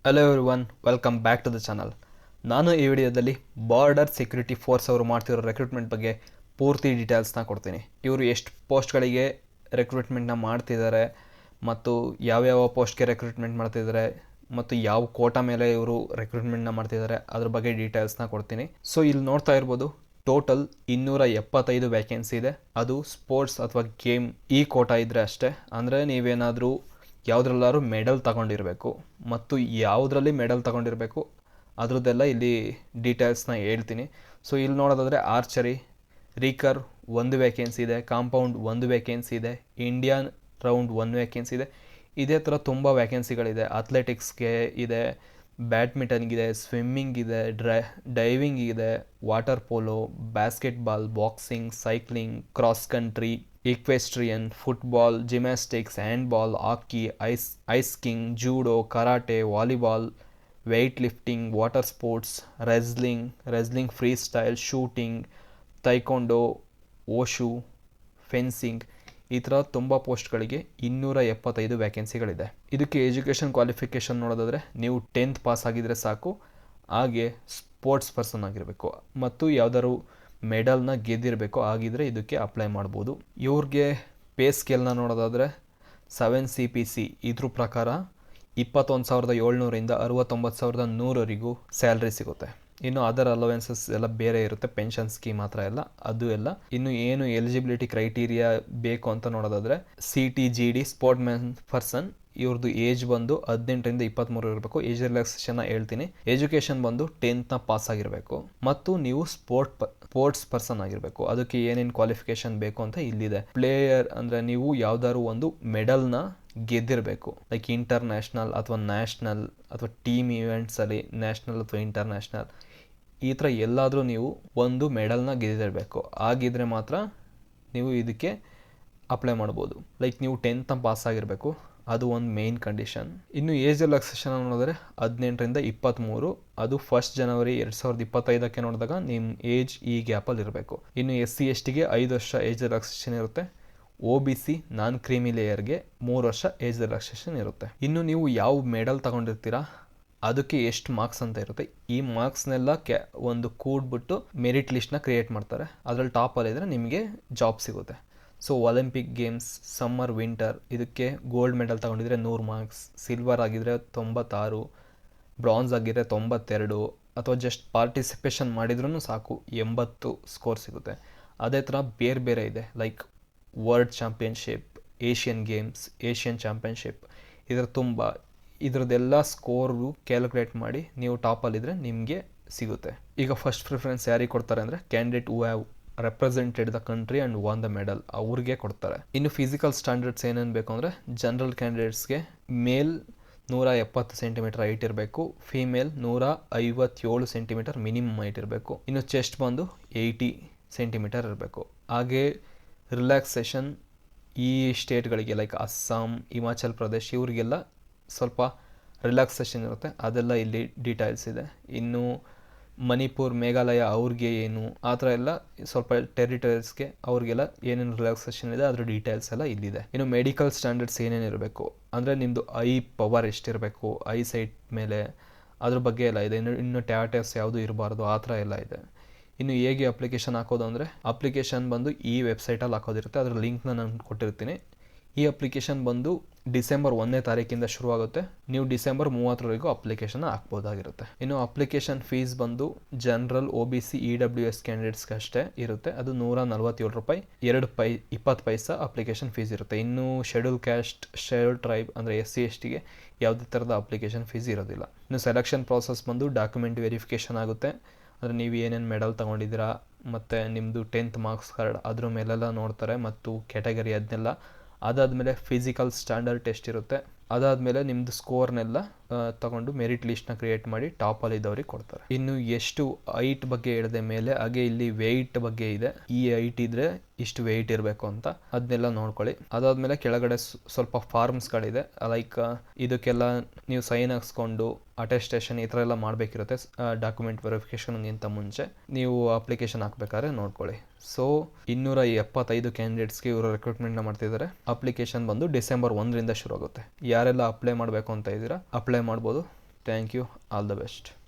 Hello everyone, welcome back to the channel. ನಾನು ಈ ವಿಡಿಯೋದಲ್ಲಿ ಬಾರ್ಡರ್ ಸೆಕ್ಯೂರಿಟಿ ಫೋರ್ಸ್ ಅವರು ಮಾಡ್ತಿರೋ ರೆಕ್ರೂಟ್ಮೆಂಟ್ ಬಗ್ಗೆ ಪೂರ್ತಿ ಡೀಟೇಲ್ಸ್ನ ಕೊಡ್ತೀನಿ. ಇವರು ಎಷ್ಟು ಪೋಸ್ಟ್ಗಳಿಗೆ ರೆಕ್ರೂಟ್ಮೆಂಟ್ನ ಮಾಡ್ತಿದ್ದಾರೆ ಮತ್ತು ಯಾವ್ಯಾವ ಪೋಸ್ಟ್ಗೆ ರೆಕ್ರೂಟ್ಮೆಂಟ್ ಮಾಡ್ತಿದ್ದಾರೆ ಮತ್ತು ಯಾವ ಕೋಟಾ ಮೇಲೆ ಇವರು ರೆಕ್ರೂಟ್ಮೆಂಟ್ನ ಮಾಡ್ತಿದ್ದಾರೆ ಅದ್ರ ಬಗ್ಗೆ ಡೀಟೇಲ್ಸ್ನ ಕೊಡ್ತೀನಿ. ಸೊ ಇಲ್ಲಿ ನೋಡ್ತಾ ಇರ್ಬೋದು, ಟೋಟಲ್ 275 ವ್ಯಾಕೆನ್ಸಿ ಇದೆ. ಅದು ಸ್ಪೋರ್ಟ್ಸ್ ಅಥವಾ ಗೇಮ್ ಈ ಕೋಟಾ ಇದ್ದರೆ ಅಷ್ಟೇ. ಅಂದರೆ ನೀವೇನಾದರೂ ಯಾವುದ್ರಲ್ಲಾದ್ರೂ ಮೆಡಲ್ ತಗೊಂಡಿರಬೇಕು ಮತ್ತು ಯಾವುದರಲ್ಲಿ ಮೆಡಲ್ ತಗೊಂಡಿರಬೇಕು ಅದ್ರದ್ದೆಲ್ಲ ಇಲ್ಲಿ ಡೀಟೇಲ್ಸ್ನ ಹೇಳ್ತೀನಿ. ಸೊ ಇಲ್ಲಿ ನೋಡೋದಾದರೆ ಆರ್ಚರಿ, ರೀಕರ್ 1 ವ್ಯಾಕೆನ್ಸಿ ಇದೆ, ಕಾಂಪೌಂಡ್ 1 ವ್ಯಾಕೆನ್ಸಿ ಇದೆ, ಇಂಡಿಯನ್ ರೌಂಡ್ 1 ವ್ಯಾಕೆನ್ಸಿ ಇದೆ. ಇದೇ ಥರ ತುಂಬ ವ್ಯಾಕೆನ್ಸಿಗಳಿದೆ. ಅಥ್ಲೆಟಿಕ್ಸ್ಗೆ ಇದೆ, ಬ್ಯಾಡ್ಮಿಂಟನ್ಗಿದೆ, ಸ್ವಿಮ್ಮಿಂಗ್ ಇದೆ, ಡೈವಿಂಗ್ ಇದೆ, water polo, basketball, boxing, cycling, cross country, equestrian, football, gymnastics, handball, hockey, ice king, judo, karate, volleyball, weightlifting, water sports, wrestling freestyle, shooting, taekwondo, wushu, fencing, ಈ ಥರ ತುಂಬ ಪೋಸ್ಟ್ಗಳಿಗೆ 275 ವ್ಯಾಕೆನ್ಸಿಗಳಿದೆ. ಇದಕ್ಕೆ ಎಜುಕೇಷನ್ ಕ್ವಾಲಿಫಿಕೇಷನ್ ನೋಡೋದಾದರೆ ನೀವು 10th pass ಆಗಿದ್ದರೆ ಸಾಕು. ಹಾಗೆ sports person ಆಗಿರಬೇಕು ಮತ್ತು ಯಾವ್ದಾದ್ರು ಮೆಡಲ್ನ ಗೆದ್ದಿರಬೇಕು, ಆಗಿದ್ರೆ ಇದಕ್ಕೆ ಅಪ್ಲೈ ಮಾಡ್ಬೋದು. ಇವ್ರಿಗೆ ಪೇ ಸ್ಕೇಲ್ನ ನೋಡೋದಾದರೆ 7CPC ಇದ್ರ ಪ್ರಕಾರ 21,700 69,100ವರೆಗೂ ಸ್ಯಾಲ್ರಿ ಸಿಗುತ್ತೆ. ಇನ್ನು ಅದರ್ ಅಲವೆನ್ಸಸ್ ಎಲ್ಲ ಬೇರೆ ಇರುತ್ತೆ, ಪೆನ್ಷನ್ ಸ್ಕೀಮ್ ಮಾತ್ರ ಎಲ್ಲ ಅದು ಎಲ್ಲ. ಇನ್ನು ಏನು ಎಲಿಜಿಬಿಲಿಟಿ ಕ್ರೈಟೀರಿಯಾ ಬೇಕು ಅಂತ ನೋಡೋದಾದರೆ CTGD ಸ್ಪೋರ್ಟ್ ಮ್ಯಾನ್ ಪರ್ಸನ್, ಇವ್ರದ್ದು ಏಜ್ ಬಂದು 18ರಿಂದ 23 ಇರಬೇಕು. ಏಜ್ ರಿಲ್ಯಾಕ್ಸೇಷನ್ನ ಹೇಳ್ತೀನಿ. ಎಜುಕೇಷನ್ ಬಂದು 10th ಪಾಸ್ ಆಗಿರಬೇಕು ಮತ್ತು ನೀವು ಸ್ಪೋರ್ಟ್ಸ್ ಪರ್ಸನ್ ಆಗಿರಬೇಕು. ಅದಕ್ಕೆ ಏನೇನು ಕ್ವಾಲಿಫಿಕೇಶನ್ ಬೇಕು ಅಂತ ಇಲ್ಲಿದೆ. ಪ್ಲೇಯರ್ ಅಂದರೆ ನೀವು ಯಾವ್ದಾದ್ರು ಒಂದು ಮೆಡಲ್ನ ಗೆದ್ದಿರಬೇಕು, ಲೈಕ್ ಇಂಟರ್ನ್ಯಾಷನಲ್ ಅಥವಾ ನ್ಯಾಷನಲ್ ಅಥವಾ ಟೀಮ್ ಈವೆಂಟ್ಸಲ್ಲಿ ನ್ಯಾಷನಲ್ ಅಥವಾ ಇಂಟರ್ನ್ಯಾಷನಲ್, ಈ ಥರ ಎಲ್ಲಾದರೂ ನೀವು ಒಂದು ಮೆಡಲ್ನ ಗೆದ್ದಿರಬೇಕು. ಆಗಿದ್ರೆ ಮಾತ್ರ ನೀವು ಇದಕ್ಕೆ ಅಪ್ಲೈ ಮಾಡ್ಬೋದು. ಲೈಕ್ ನೀವು 10th ಪಾಸ್ ಆಗಿರಬೇಕು, ಅದು ಒಂದು ಮೇನ್ ಕಂಡೀಷನ್. ಇನ್ನು ಏಜ್ ರಿಲ್ಯಾಕ್ಸೇಷನ್ ನೋಡಿದ್ರೆ 18ರಿಂದ 23, ಅದು 1 ಜನವರಿ 2025 ನೋಡಿದಾಗ ನಿಮ್ಮ ಏಜ್ ಈ ಗ್ಯಾಪಲ್ಲಿ ಇರಬೇಕು. ಇನ್ನು SC/STಗೆ 5 ವರ್ಷ ಏಜ್ ರಿಲ್ಯಾಕ್ಸೇಷನ್ ಇರುತ್ತೆ. OBC ನಾನ್ ಕ್ರೀಮಿ ಲೇಯರ್ಗೆ 3 ವರ್ಷ ಏಜ್ ರಿಲ್ಯಾಕ್ಸೇಷನ್ ಇರುತ್ತೆ. ಇನ್ನು ನೀವು ಯಾವ ಮೆಡಲ್ ತಗೊಂಡಿರ್ತೀರಾ ಅದಕ್ಕೆ ಎಷ್ಟು ಮಾರ್ಕ್ಸ್ ಅಂತ ಇರುತ್ತೆ. ಈ ಮಾರ್ಕ್ಸ್ನೆಲ್ಲ ಒಂದು ಕೂಡ್ಬಿಟ್ಟು ಮೆರಿಟ್ ಲಿಸ್ಟ್ನ ಕ್ರಿಯೇಟ್ ಮಾಡ್ತಾರೆ. ಅದರಲ್ಲಿ ಟಾಪಲ್ಲಿದ್ದರೆ ನಿಮಗೆ ಜಾಬ್ ಸಿಗುತ್ತೆ. So Olympic games, summer, winter ಇದಕ್ಕೆ ಗೋಲ್ಡ್ ಮೆಡಲ್ ತಗೊಂಡಿದ್ರೆ 100 ಮಾರ್ಕ್ಸ್, ಸಿಲ್ವರ್ ಆಗಿದ್ರೆ 96, ಬ್ರಾನ್ಸ್ ಆಗಿದ್ರೆ 92, ಅಥವಾ ಜಸ್ಟ್ ಪಾರ್ಟಿಸಿಪೇಷನ್ ಮಾಡಿದ್ರೂ ಸಾಕು 80 ಸ್ಕೋರ್ ಸಿಗುತ್ತೆ. ಅದೇ ಥರ ಬೇರೆ ಬೇರೆ ಇದೆ, like world championship, Asian games, Asian championship, ಇದ್ರದ್ದೆಲ್ಲ ಸ್ಕೋರು ಕ್ಯಾಲ್ಕುಲೇಟ್ ಮಾಡಿ ನೀವು ಟಾಪಲ್ಲಿದ್ದರೆ ನಿಮಗೆ ಸಿಗುತ್ತೆ. ಈಗ ಫಸ್ಟ್ ಪ್ರಿಫರೆನ್ಸ್ ಯಾರಿಗೆ ಕೊಡ್ತಾರೆ ಅಂದರೆ candidate who have represented the country and won the medal, ಅವ್ರಿಗೆ ಕೊಡ್ತಾರೆ. ಇನ್ನು ಫಿಸಿಕಲ್ ಸ್ಟ್ಯಾಂಡರ್ಡ್ಸ್ ಏನೇನು ಬೇಕು ಅಂದರೆ ಜನರಲ್ ಕ್ಯಾಂಡಿಡೇಟ್ಸ್ಗೆ ಮೇಲ್ 170 ಸೆಂಟಿಮೀಟರ್ ಹೈಟ್ ಇರಬೇಕು, ಫೀಮೇಲ್ 157 ಸೆಂಟಿಮೀಟರ್ ಮಿನಿಮಮ್ ಹೈಟ್ ಇರಬೇಕು. ಇನ್ನು ಚೆಸ್ಟ್ ಬಂದು 80 ಸೆಂಟಿಮೀಟರ್ ಇರಬೇಕು. ಹಾಗೆ ರಿಲ್ಯಾಕ್ಸೇಷನ್ ಈ ಸ್ಟೇಟ್ಗಳಿಗೆ ಲೈಕ್ ಅಸ್ಸಾಂ, ಹಿಮಾಚಲ್ ಪ್ರದೇಶ್ ಇವರಿಗೆಲ್ಲ ಸ್ವಲ್ಪ ರಿಲ್ಯಾಕ್ಸೇಷನ್ ಇರುತ್ತೆ, ಅದೆಲ್ಲ ಇಲ್ಲಿ ಡೀಟೇಲ್ಸ್ ಇದೆ. ಇನ್ನು ಮಣಿಪುರ್, ಮೇಘಾಲಯ ಅವ್ರಿಗೆ ಏನು ಆ ಥರ ಎಲ್ಲ ಸ್ವಲ್ಪ ಟೆರಿಟರೀಸ್ಗೆ ಅವ್ರಿಗೆಲ್ಲ ಏನೇನು ರಿಲ್ಯಾಕ್ಸೇಷನ್ ಇದೆ ಅದ್ರ ಡೀಟೇಲ್ಸ್ ಎಲ್ಲ ಇಲ್ಲಿದೆ. ಇನ್ನು ಮೆಡಿಕಲ್ ಸ್ಟ್ಯಾಂಡರ್ಡ್ಸ್ ಏನೇನಿರಬೇಕು ಅಂದರೆ ನಿಮ್ಮದು ಐ ಪವರ್ ಎಷ್ಟಿರಬೇಕು, ಐ ಸೈಟ್ ಮೇಲೆ ಅದ್ರ ಬಗ್ಗೆ ಎಲ್ಲ ಇದೆ. ಇನ್ನು ಟ್ಯಾಟಸ್ ಯಾವುದು ಇರಬಾರ್ದು, ಆ ಥರ ಎಲ್ಲ ಇದೆ. ಇನ್ನು ಹೇಗೆ ಅಪ್ಲಿಕೇಶನ್ ಹಾಕೋದು ಅಂದರೆ ಅಪ್ಲಿಕೇಶನ್ ಬಂದು ಈ ವೆಬ್ಸೈಟಲ್ಲಿ ಹಾಕೋದಿರುತ್ತೆ, ಅದರ ಲಿಂಕ್ನ ನಾನು ಕೊಟ್ಟಿರ್ತೀನಿ. ಈ ಅಪ್ಲಿಕೇಶನ್ ಬಂದು ಡಿಸೆಂಬರ್ 1ನೇ ತಾರೀಕಿಂದ ಶುರುವಾಗುತ್ತೆ. ನೀವು ಡಿಸೆಂಬರ್ 30ರವರೆಗೂ ಅಪ್ಲಿಕೇಶನ್ ಹಾಕ್ಬೋದಾಗಿರುತ್ತೆ. ಇನ್ನು ಅಪ್ಲಿಕೇಶನ್ ಫೀಸ್ ಬಂದು ಜನರಲ್, OBC, EWS ಕ್ಯಾಂಡಿಡೇಟ್ಸ್ಗೆ ಅಷ್ಟೇ ಇರುತ್ತೆ. ಅದು 147 ರೂಪಾಯಿ, 20 ಪೈಸಾ ಅಪ್ಲಿಕೇಶನ್ ಫೀಸ್ ಇರುತ್ತೆ. ಇನ್ನು ಶೆಡ್ಯೂಲ್ ಕ್ಯಾಸ್ಟ್, ಶೆಡ್ಯೂಲ್ ಟ್ರೈಬ್ ಅಂದರೆ SC/STಗೆ ಯಾವುದೇ ಥರದ ಅಪ್ಲಿಕೇಶನ್ ಫೀಸ್ ಇರೋದಿಲ್ಲ. ಇನ್ನು ಸೆಲೆಕ್ಷನ್ ಪ್ರಾಸೆಸ್ ಬಂದು ಡಾಕ್ಯುಮೆಂಟ್ ವೆರಿಫಿಕೇಷನ್ ಆಗುತ್ತೆ. ಅಂದರೆ ನೀವು ಏನೇನು ಮೆಡಲ್ ತೊಗೊಂಡಿದ್ದೀರಾ ಮತ್ತು ನಿಮ್ಮದು 10th ಮಾರ್ಕ್ಸ್ ಕಾರ್ಡ್ ಅದ್ರ ಮೇಲೆಲ್ಲ ನೋಡ್ತಾರೆ ಮತ್ತು ಕ್ಯಾಟಗರಿ ಅದನ್ನೆಲ್ಲ. ಅದಾದಮೇಲೆ ಫಿಸಿಕಲ್ ಸ್ಟ್ಯಾಂಡರ್ಡ್ ಟೆಸ್ಟ್ ಇರುತ್ತೆ. ಅದಾದಮೇಲೆ ನಿಮ್ಮದು ಸ್ಕೋರ್ನೆಲ್ಲ ತಗೊಂಡು ಮೆರಿಟ್ ಲಿಸ್ಟ್ನ ಕ್ರಿಯೇಟ್ ಮಾಡಿ ಟಾಪಲ್ಲಿ ಇದ್ದವ್ರಿಗೆ ಕೊಡ್ತಾರೆ. ಇನ್ನು ಎಷ್ಟು ಹೈಟ್ ಬಗ್ಗೆ ಹೇಳಿದೆ ಮೇಲೆ, ಹಾಗೆ ಇಲ್ಲಿ ವೆಯ್ಟ್ ಬಗ್ಗೆ ಇದೆ. ಈ ಹೈಟ್ ಇದ್ದರೆ ಇಷ್ಟು ವೆಯ್ಟ್ ಇರಬೇಕು ಅಂತ ಅದನ್ನೆಲ್ಲ ನೋಡ್ಕೊಳ್ಳಿ. ಅದಾದಮೇಲೆ ಕೆಳಗಡೆ ಸ್ವಲ್ಪ ಫಾರ್ಮ್ಸ್ಗಳಿದೆ, ಲೈಕ್ ಇದಕ್ಕೆಲ್ಲ ನೀವು ಸೈನ್ ಹಾಕ್ಸ್ಕೊಂಡು ಅಟೆಸ್ಟೇಷನ್ ಈ ಥರ ಎಲ್ಲ ಮಾಡಬೇಕಿರುತ್ತೆ. ಡಾಕ್ಯುಮೆಂಟ್ ವೆರಿಫಿಕೇಷನ್ಗಿಂತ ಮುಂಚೆ ನೀವು ಅಪ್ಲಿಕೇಶನ್ ಹಾಕ್ಬೇಕಾದ್ರೆ ನೋಡ್ಕೊಳ್ಳಿ. ಸೊ 275 ಕ್ಯಾಂಡಿಡೇಟ್ಸ್ಗೆ ಇವರು ರೆಕ್ರೂಟ್ಮೆಂಟ್ನ ಮಾಡ್ತಿದ್ದಾರೆ. ಅಪ್ಲಿಕೇಶನ್ ಬಂದು ಡಿಸೆಂಬರ್ 1ರಿಂದ ಶುರು ಆಗುತ್ತೆ. ಯಾರೆಲ್ಲ ಅಪ್ಲೈ ಮಾಡಬೇಕು ಅಂತ ಇದ್ದೀರಾ ಅಪ್ಲೈ ಮಾಡ್ಬೋದು. Thank you, all the best.